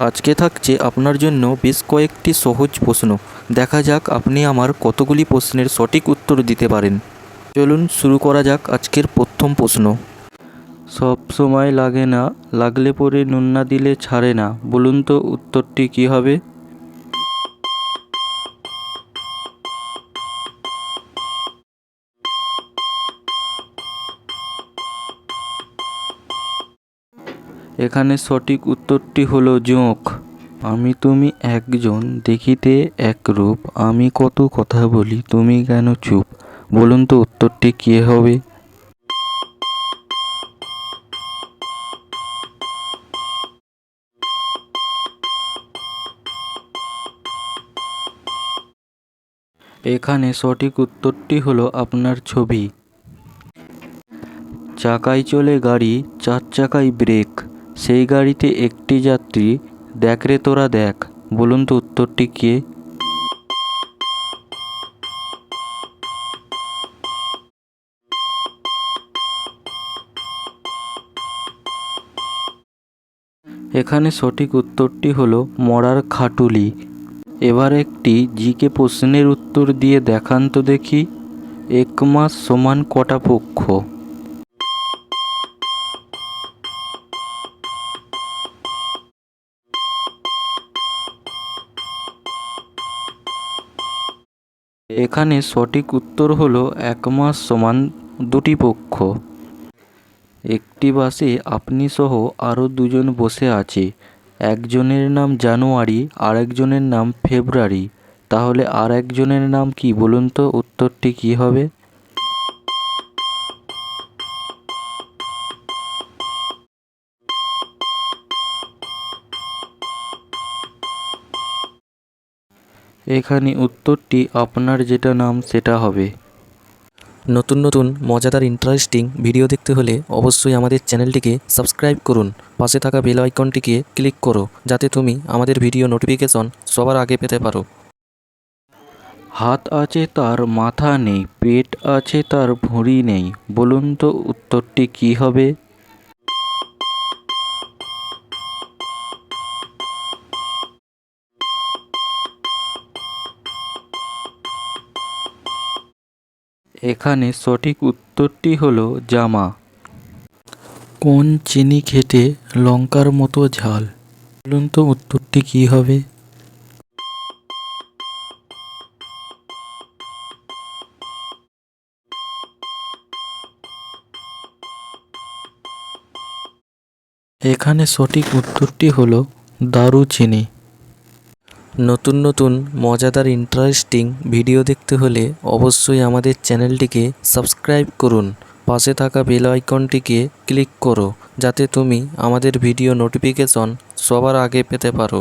আজকে থাকছে আপনার জন্য বেশ কয়েকটি সহজ প্রশ্ন। দেখা যাক আপনি আমার কতগুলি প্রশ্নের সঠিক উত্তর দিতে পারেন। চলুন শুরু করা যাক আজকের প্রথম প্রশ্ন। সব সময় লাগে না, লাগলে পরে নুন না দিলে ছাড়ে না, বলুন তো উত্তরটি কী হবে? এখানে সঠিক উত্তরটি হলো জোঁক। আমি তুমি একজন, দেখিতে একরূপ, আমি কত কথা বলি তুমি কেন চুপ, বলুন তো উত্তরটি কী হবে? এখানে সঠিক উত্তরটি হলো আপনার ছবি। চাকায় চলে গাড়ি, চার চাকায় ব্রেক, সেই গাড়িতে একটি যাত্রী, দেখ রে তোরা দেখ, বলুন তো উত্তরটি কে? এখানে সঠিক উত্তরটি হলো মরার খাটুলি। এবার একটি জিকে প্রশ্নের উত্তর দিয়ে দেখান তো দেখি। 1 মাস সমান কটা পক্ষ? এখানে সঠিক উত্তর হলো 1 মাস সমান 2টি পক্ষ। একটি বাসে আপনি সহ আরও দুজন বসে আছে। একজনের নাম জানুয়ারি, আরেকজনের নাম ফেব্রুয়ারি, তাহলে আর একজনের নাম কি, বলুন তো উত্তরটি কী হবে? এখানে উত্তরটি আপনার যেটা নাম সেটা হবে। নতুন নতুন মজাদার ইন্টারেস্টিং ভিডিও দেখতে হলে অবশ্যই আমাদের চ্যানেলটিকে সাবস্ক্রাইব করুন। পাশে থাকা বেল আইকনটিকে ক্লিক করো, যাতে তুমি আমাদের ভিডিও নোটিফিকেশন সবার আগে পেতে পারো। হাত আছে তার মাথা নেই, পেট আছে তার ভুঁড়ি নেই, বলুন তো উত্তরটি কী হবে? এখানে সঠিক উত্তরটি হলো জামা। কোন চিনি খেতে লঙ্কার মতো ঝাল, বলুন তো উত্তরটি কী হবে? এখানে সঠিক উত্তরটি হলো দারুচিনি। নতুন নতুন মজাদার ইন্টারেস্টিং ভিডিও দেখতে হলে অবশ্যই আমাদের চ্যানেলটিকে সাবস্ক্রাইব করুন। পাশে থাকা বেল আইকনটিকে ক্লিক করো, যাতে তুমি আমাদের ভিডিও নোটিফিকেশন সবার আগে পেতে পারো।